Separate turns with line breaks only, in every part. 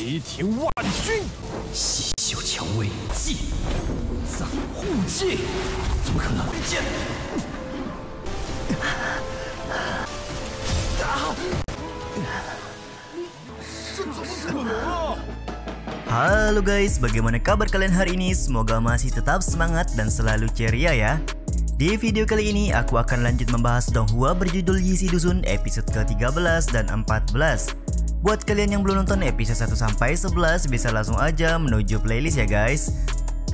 雷霆万钧，
西修蔷薇祭藏护戒，怎么可能？剑！
这怎么可能啊！
Halo guys, bagaimana kabar kalian hari ini? Semoga masih tetap semangat dan selalu ceria ya. Di video kali ini aku akan lanjut membahas Donghua berjudul Yixi Dusun episode ke-13 dan 14. Buat kalian yang belum nonton episode 1 sampai 11 bisa langsung aja menuju playlist ya guys.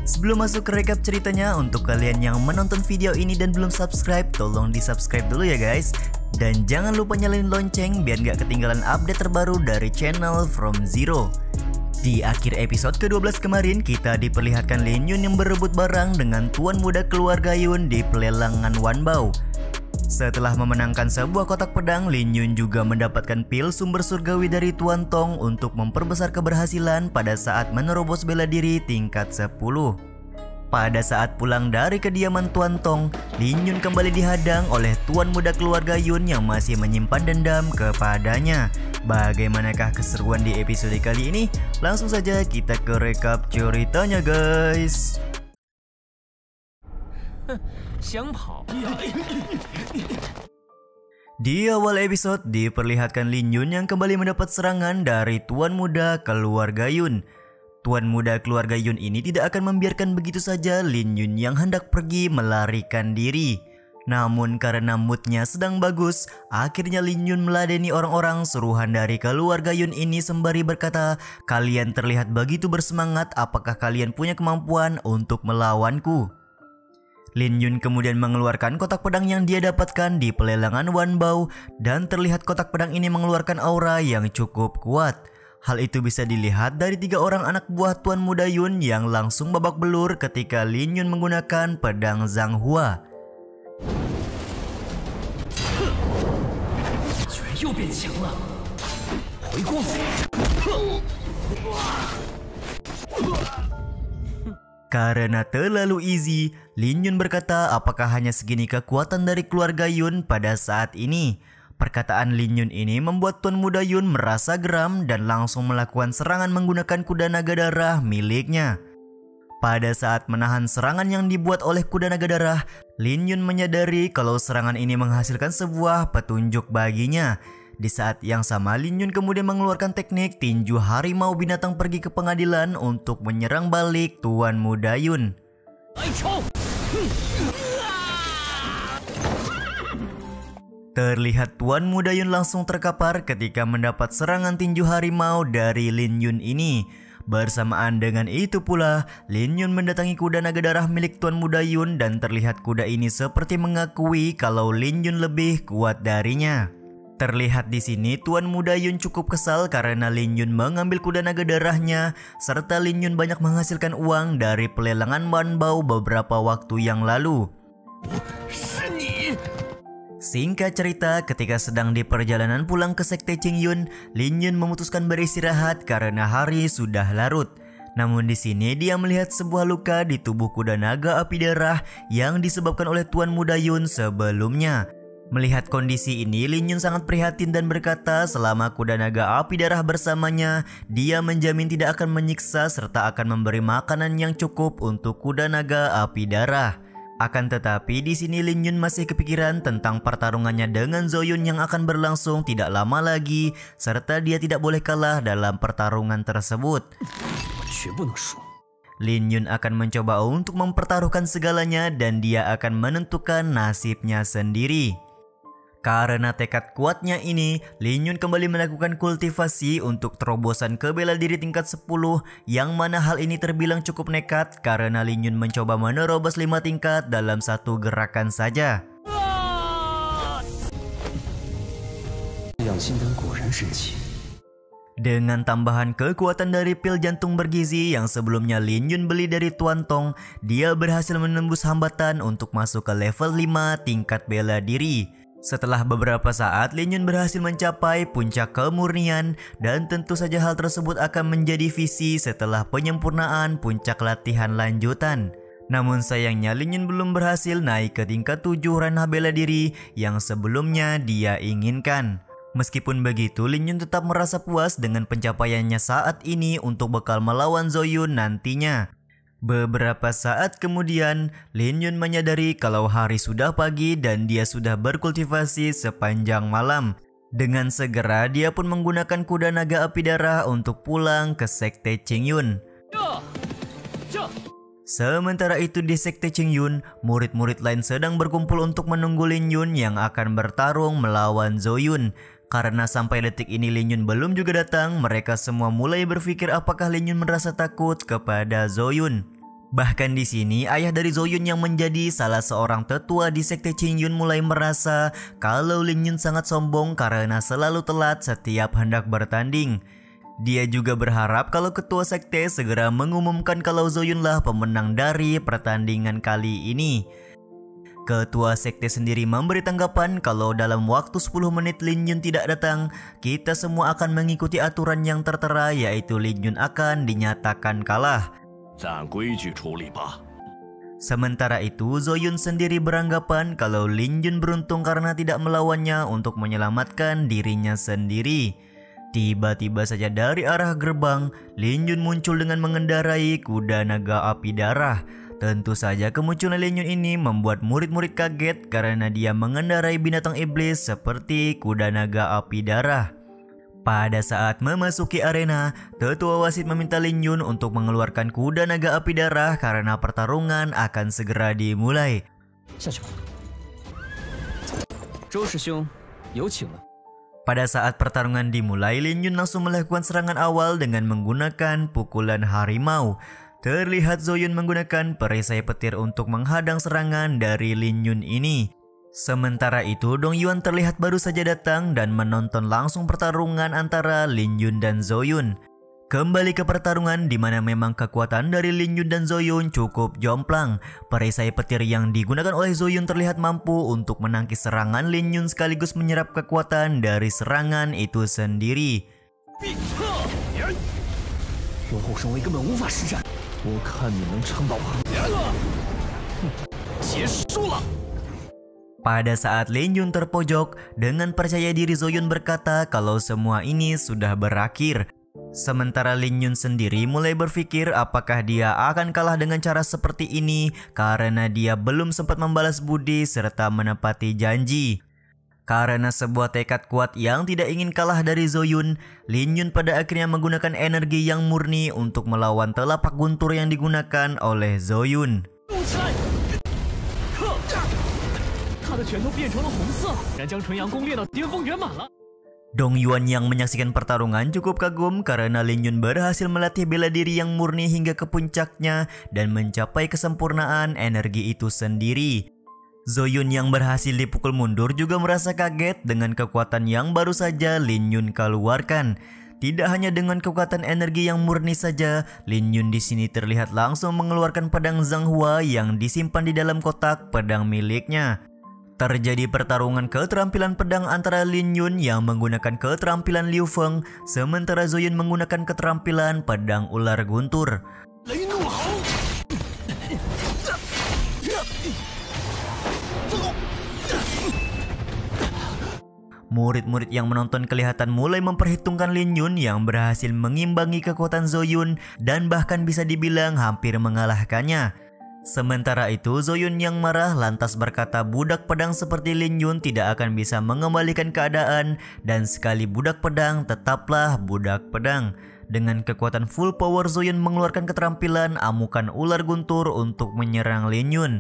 Sebelum masuk ke recap ceritanya, untuk kalian yang menonton video ini dan belum subscribe, tolong di subscribe dulu ya guys. Dan jangan lupa nyalain lonceng biar gak ketinggalan update terbaru dari channel From Zero. Di akhir episode ke-12 kemarin, kita diperlihatkan Lin Yun yang berebut barang dengan tuan muda keluarga Yun di pelelangan Wanbao. Setelah memenangkan sebuah kotak pedang, Lin Yun juga mendapatkan pil sumber surgawi dari Tuan Tong untuk memperbesar keberhasilan pada saat menerobos bela diri tingkat 10. Pada saat pulang dari kediaman Tuan Tong, Lin Yun kembali dihadang oleh tuan muda keluarga Yun yang masih menyimpan dendam kepadanya. Bagaimanakah keseruan di episode kali ini? Langsung saja kita ke recap ceritanya guys. Di awal episode diperlihatkan Lin Yun yang kembali mendapat serangan dari tuan muda keluarga Yun. Tuan muda keluarga Yun ini tidak akan membiarkan begitu saja Lin Yun yang hendak pergi melarikan diri. Namun karena moodnya sedang bagus, akhirnya Lin Yun meladeni orang-orang suruhan dari keluarga Yun ini sembari berkata, "Kalian terlihat begitu bersemangat, apakah kalian punya kemampuan untuk melawanku?" Lin Yun kemudian mengeluarkan kotak pedang yang dia dapatkan di pelelangan Wanbao dan terlihat kotak pedang ini mengeluarkan aura yang cukup kuat. Hal itu bisa dilihat dari 3 orang anak buah tuan muda Yun yang langsung babak belur ketika Lin Yun menggunakan pedang Zhanghua. Karena terlalu easy, Lin Yun berkata apakah hanya segini kekuatan dari keluarga Yun pada saat ini. Perkataan Lin Yun ini membuat tuan muda Yun merasa geram dan langsung melakukan serangan menggunakan kuda naga darah miliknya. Pada saat menahan serangan yang dibuat oleh kuda naga darah, Lin Yun menyadari kalau serangan ini menghasilkan sebuah petunjuk baginya. Di saat yang sama, Lin Yun kemudian mengeluarkan teknik tinju harimau binatang pergi ke pengadilan untuk menyerang balik tuan muda Yun. Terlihat tuan muda Yun langsung terkapar ketika mendapat serangan tinju harimau dari Lin Yun ini. Bersamaan dengan itu pula, Lin Yun mendatangi kuda naga darah milik tuan muda Yun dan terlihat kuda ini seperti mengakui kalau Lin Yun lebih kuat darinya. Terlihat di sini tuan muda Yun cukup kesal karena Lin Yun mengambil kuda naga darahnya serta Lin Yun banyak menghasilkan uang dari pelelangan Wanbao beberapa waktu yang lalu. Singkat cerita, ketika sedang di perjalanan pulang ke sekte Qingyun, Lin Yun memutuskan beristirahat karena hari sudah larut. Namun di sini dia melihat sebuah luka di tubuh kuda naga api darah yang disebabkan oleh tuan muda Yun sebelumnya. Melihat kondisi ini, Lin Yun sangat prihatin dan berkata selama kuda naga api darah bersamanya, dia menjamin tidak akan menyiksa serta akan memberi makanan yang cukup untuk kuda naga api darah. Akan tetapi di sini Lin Yun masih kepikiran tentang pertarungannya dengan Zhou Yun yang akan berlangsung tidak lama lagi, serta dia tidak boleh kalah dalam pertarungan tersebut. Lin Yun akan mencoba untuk mempertaruhkan segalanya dan dia akan menentukan nasibnya sendiri. Karena tekad kuatnya ini, Lin Yun kembali melakukan kultivasi untuk terobosan ke bela diri tingkat 10, yang mana hal ini terbilang cukup nekat karena Lin Yun mencoba menerobos 5 tingkat dalam satu gerakan saja. Dengan tambahan kekuatan dari pil jantung bergizi yang sebelumnya Lin Yun beli dari Tuan Tong, dia berhasil menembus hambatan untuk masuk ke level 5 tingkat bela diri. Setelah beberapa saat, Lin Yun berhasil mencapai puncak kemurnian dan tentu saja hal tersebut akan menjadi visi setelah penyempurnaan puncak latihan lanjutan. Namun sayangnya Lin Yun belum berhasil naik ke tingkat 7 ranah bela diri yang sebelumnya dia inginkan. Meskipun begitu, Lin Yun tetap merasa puas dengan pencapaiannya saat ini untuk bakal melawan Zoyun nantinya. Beberapa saat kemudian, Lin Yun menyadari kalau hari sudah pagi dan dia sudah berkultivasi sepanjang malam. Dengan segera, dia pun menggunakan kuda naga api darah untuk pulang ke Sekte Qingyun. Sementara itu di Sekte Qingyun, murid-murid lain sedang berkumpul untuk menunggu Lin Yun yang akan bertarung melawan Zoyun. Karena sampai detik ini Lin Yun belum juga datang, mereka semua mulai berpikir apakah Lin Yun merasa takut kepada Zoyun. Bahkan di sini ayah dari Zoyun yang menjadi salah seorang tetua di Sekte Qingyun mulai merasa kalau Lin Yun sangat sombong karena selalu telat setiap hendak bertanding. Dia juga berharap kalau ketua sekte segera mengumumkan kalau Zoyun lah pemenang dari pertandingan kali ini. Ketua sekte sendiri memberi tanggapan kalau dalam waktu 10 menit Lin Yun tidak datang, kita semua akan mengikuti aturan yang tertera, yaitu Lin Yun akan dinyatakan kalah. Sementara itu, Zoyun sendiri beranggapan kalau Lin Yun beruntung karena tidak melawannya untuk menyelamatkan dirinya sendiri. Tiba-tiba saja dari arah gerbang, Lin Yun muncul dengan mengendarai kuda naga api darah. Tentu saja kemunculan Lin Yun ini membuat murid-murid kaget karena dia mengendarai binatang iblis seperti kuda naga api darah. Pada saat memasuki arena, tetua wasit meminta Lin Yun untuk mengeluarkan kuda naga api darah karena pertarungan akan segera dimulai. Pada saat pertarungan dimulai, Lin Yun langsung melakukan serangan awal dengan menggunakan pukulan harimau. Terlihat Zoyun menggunakan perisai petir untuk menghadang serangan dari Lin Yun ini. Sementara itu, Dong Yuan terlihat baru saja datang dan menonton langsung pertarungan antara Lin Yun dan Zoyun. Kembali ke pertarungan di mana memang kekuatan dari Lin Yun dan Zoyun cukup jomplang. Perisai petir yang digunakan oleh Zoyun terlihat mampu untuk menangkis serangan Lin Yun sekaligus menyerap kekuatan dari serangan itu sendiri. Pada saat Lin Yun terpojok, dengan percaya diri Zoyun berkata kalau semua ini sudah berakhir. Sementara Lin Yun sendiri mulai berpikir apakah dia akan kalah dengan cara seperti ini karena dia belum sempat membalas budi serta menepati janji. Karena sebuah tekad kuat yang tidak ingin kalah dari Zoyun, Lin Yun pada akhirnya menggunakan energi yang murni untuk melawan telapak guntur yang digunakan oleh Zoyun. Dong Yuan yang menyaksikan pertarungan cukup kagum karena Lin Yun berhasil melatih bela diri yang murni hingga ke puncaknya dan mencapai kesempurnaan energi itu sendiri. Zoyun yang berhasil dipukul mundur juga merasa kaget dengan kekuatan yang baru saja Lin Yun keluarkan. Tidak hanya dengan kekuatan energi yang murni saja, Lin Yun di sini terlihat langsung mengeluarkan pedang Zhanghua yang disimpan di dalam kotak pedang miliknya. Terjadi pertarungan keterampilan pedang antara Lin Yun yang menggunakan keterampilan Liu Feng, sementara Zoyun menggunakan keterampilan pedang ular guntur. Murid-murid yang menonton kelihatan mulai memperhitungkan Lin Yun yang berhasil mengimbangi kekuatan Zoyun dan bahkan bisa dibilang hampir mengalahkannya. Sementara itu, Zoyun yang marah lantas berkata budak pedang seperti Lin Yun tidak akan bisa mengembalikan keadaan dan sekali budak pedang tetaplah budak pedang. Dengan kekuatan full power, Zoyun mengeluarkan keterampilan amukan ular guntur untuk menyerang Lin Yun.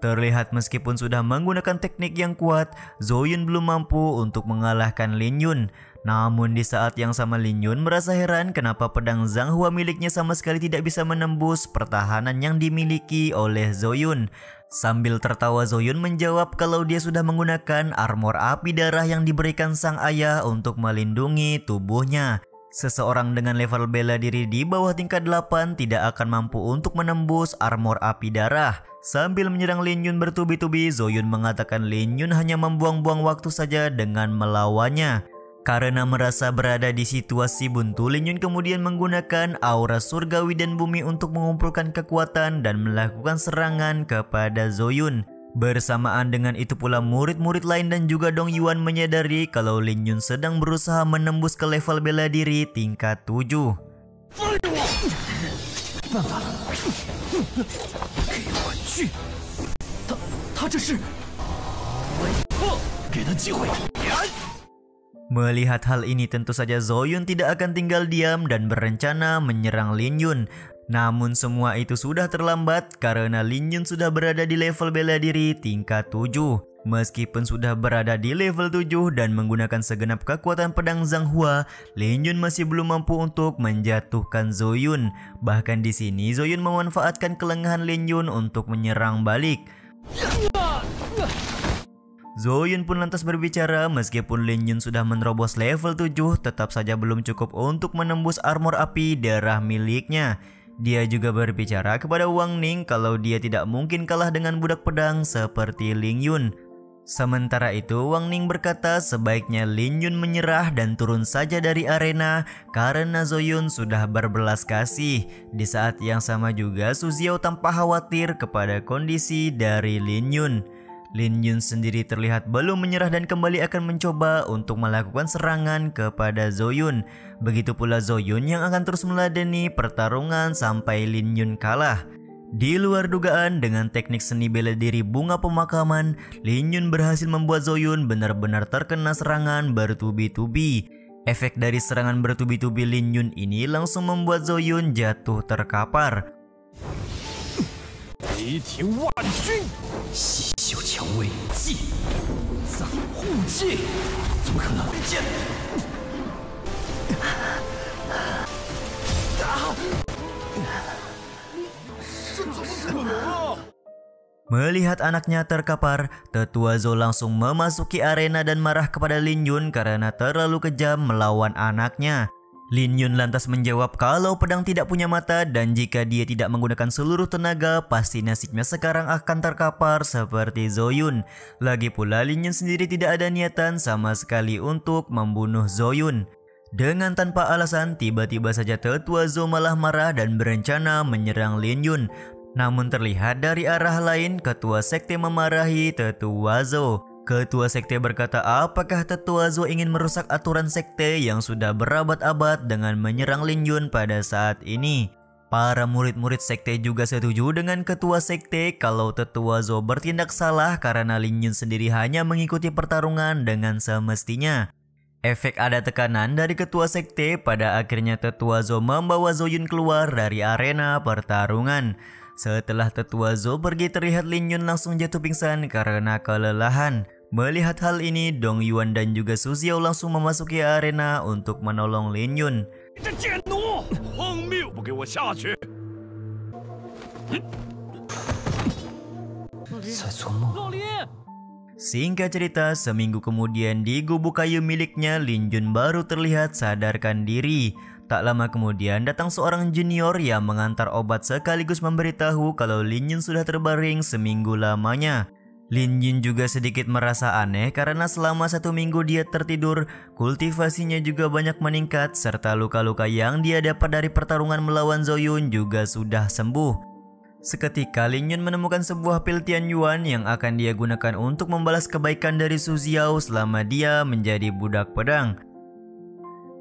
Terlihat meskipun sudah menggunakan teknik yang kuat, Zoyun belum mampu untuk mengalahkan Lin Yun. Namun di saat yang sama Lin Yun merasa heran kenapa pedang Zhanghua miliknya sama sekali tidak bisa menembus pertahanan yang dimiliki oleh Zoyun. Sambil tertawa, Zoyun menjawab kalau dia sudah menggunakan armor api darah yang diberikan sang ayah untuk melindungi tubuhnya. Seseorang dengan level bela diri di bawah tingkat 8 tidak akan mampu untuk menembus armor api darah. Sambil menyerang Lin Yun bertubi-tubi, Zoyun mengatakan Lin Yun hanya membuang-buang waktu saja dengan melawannya. Karena merasa berada di situasi buntu, Lin Yun kemudian menggunakan aura surgawi dan bumi untuk mengumpulkan kekuatan dan melakukan serangan kepada Zoyun. Bersamaan dengan itu pula murid-murid lain dan juga Dong Yuan menyadari kalau Lin Yun sedang berusaha menembus ke level bela diri tingkat 7.
办法了，给我去！他这是，给他机会。
Melihat hal ini tentu saja Zoyun tidak akan tinggal diam dan berencana menyerang Lin Yun. Namun semua itu sudah terlambat karena Lin Yun sudah berada di level bela diri tingkat 7. Meskipun sudah berada di level 7 dan menggunakan segenap kekuatan pedang Zanghua, Lin Yun masih belum mampu untuk menjatuhkan Zoyun. Bahkan di sini Zoyun memanfaatkan kelengahan Lin Yun untuk menyerang balik. Zoyun pun lantas berbicara, meskipun Lin Yun sudah menerobos level 7, tetap saja belum cukup untuk menembus armor api darah miliknya. Dia juga berbicara kepada Wang Ning kalau dia tidak mungkin kalah dengan budak pedang seperti Lin Yun. Sementara itu Wang Ning berkata sebaiknya Lin Yun menyerah dan turun saja dari arena karena Zoyun sudah berbelas kasih. Di saat yang sama juga Su Xiao tampak khawatir kepada kondisi dari Lin Yun. Lin Yun sendiri terlihat belum menyerah dan kembali akan mencoba untuk melakukan serangan kepada Zoyun. Begitu pula Zoyun yang akan terus meladeni pertarungan sampai Lin Yun kalah. Di luar dugaan, dengan teknik seni bela diri bunga pemakaman, Lin Yun berhasil membuat Zoyun benar-benar terkena serangan bertubi-tubi. Efek dari serangan bertubi-tubi Lin Yun ini langsung membuat Zoyun jatuh terkapar.
雷霆万钧，
细嗅蔷薇技，藏护技，怎么可能？
这怎么可能啊！
Melihat anaknya terkapar, Tetua Zhou langsung memasuki arena dan marah kepada Lin Yun karena terlalu kejam melawan anaknya. Lin Yun lantas menjawab kalau pedang tidak punya mata dan jika dia tidak menggunakan seluruh tenaga, pasti nasibnya sekarang akan terkapar seperti Zoyun. Lagi pula Lin Yun sendiri tidak ada niatan sama sekali untuk membunuh Zoyun. Dengan tanpa alasan, tiba-tiba saja Tetua Zhou malah marah dan berencana menyerang Lin Yun. Namun terlihat dari arah lain, Ketua Sekte memarahi Tetua Zhou. Ketua Sekte berkata apakah Tetua Zhou ingin merusak aturan sekte yang sudah berabad-abad dengan menyerang Lin Yun pada saat ini. Para murid-murid sekte juga setuju dengan Ketua Sekte kalau Tetua Zhou bertindak salah karena Lin Yun sendiri hanya mengikuti pertarungan dengan semestinya. Efek ada tekanan dari Ketua Sekte, pada akhirnya Tetua Zhou membawa Zoyun keluar dari arena pertarungan. Setelah Tetua Zhou pergi, terlihat Lin Yun langsung jatuh pingsan karena kelelahan. Melihat hal ini, Dong Yuan dan juga Su Xiao langsung memasuki arena untuk menolong Lin Yun.
你这贱奴，荒谬！不给我下去！
在做梦。
老林，
Singkat cerita, seminggu kemudian di gubuk kayu miliknya, Lin Yun baru terlihat sadarkan diri. Tak lama kemudian datang seorang junior yang mengantar obat sekaligus memberitahu kalau Lin Yun sudah terbaring seminggu lamanya. Lin Yun juga sedikit merasa aneh karena selama 1 minggu dia tertidur, kultivasinya juga banyak meningkat serta luka-luka yang dia dapat dari pertarungan melawan Zoyun juga sudah sembuh. Seketika Lin Yun menemukan sebuah pil Tianyuan yang akan dia gunakan untuk membalas kebaikan dari Su Xiao selama dia menjadi budak pedang.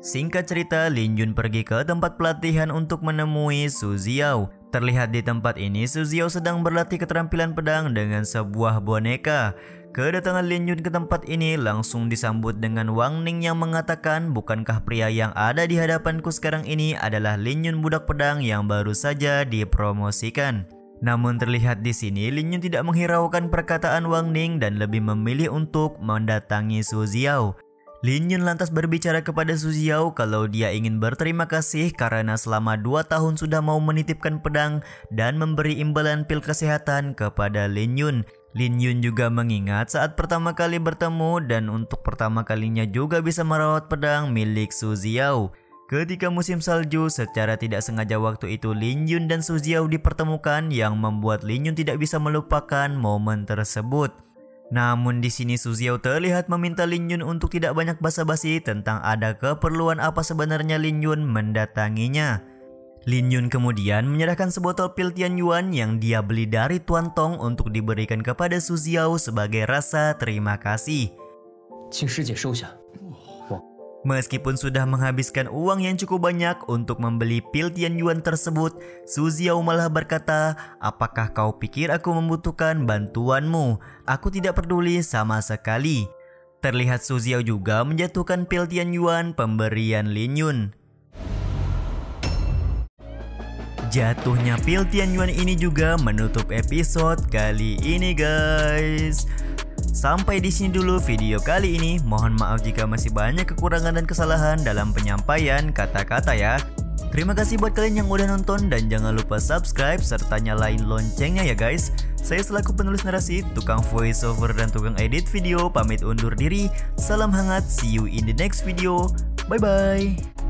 Singkat cerita, Lin Yun pergi ke tempat pelatihan untuk menemui Su Xiao. Terlihat di tempat ini Su Xiao sedang berlatih keterampilan pedang dengan sebuah boneka. Kedatangan Lin Yun ke tempat ini langsung disambut dengan Wang Ning yang mengatakan bukankah pria yang ada di hadapanku sekarang ini adalah Lin Yun budak pedang yang baru saja dipromosikan. Namun terlihat di sini Lin Yun tidak menghiraukan perkataan Wang Ning dan lebih memilih untuk mendatangi Su Xiao. Lin Yun lantas berbicara kepada Su Xiao kalau dia ingin berterima kasih karena selama 2 tahun sudah mau menitipkan pedang dan memberi imbalan pil kesehatan kepada Lin Yun. Lin Yun juga mengingat saat pertama kali bertemu dan untuk pertama kalinya juga bisa merawat pedang milik Su Xiao. Ketika musim salju, secara tidak sengaja waktu itu Lin Yun dan Su Xiao dipertemukan yang membuat Lin Yun tidak bisa melupakan momen tersebut. Namun di sini Su Xiao terlihat meminta Lin Yun untuk tidak banyak basa-basi tentang ada keperluan apa sebenarnya Lin Yun mendatanginya. Lin Yun kemudian menyerahkan sebotol pil Tian Yuan yang dia beli dari Tuan Tong untuk diberikan kepada Su Xiao sebagai rasa terima kasih. Meskipun sudah menghabiskan uang yang cukup banyak untuk membeli pil Tian Yuan tersebut, Su Xiao malah berkata, "Apakah kau pikir aku membutuhkan bantuanmu? Aku tidak peduli sama sekali." Terlihat Su Xiao juga menjatuhkan pil Tian Yuan pemberian Lin Yun. Jatuhnya pil Tian Yuan ini juga menutup episode kali ini, guys. Sampai di sini dulu video kali ini. Mohon maaf jika masih banyak kekurangan dan kesalahan dalam penyampaian kata-kata ya. Terima kasih buat kalian yang udah nonton dan jangan lupa subscribe serta nyalain loncengnya ya guys. Saya selaku penulis narasi, tukang voiceover dan tukang edit video pamit undur diri. Salam hangat, see you in the next video. Bye bye.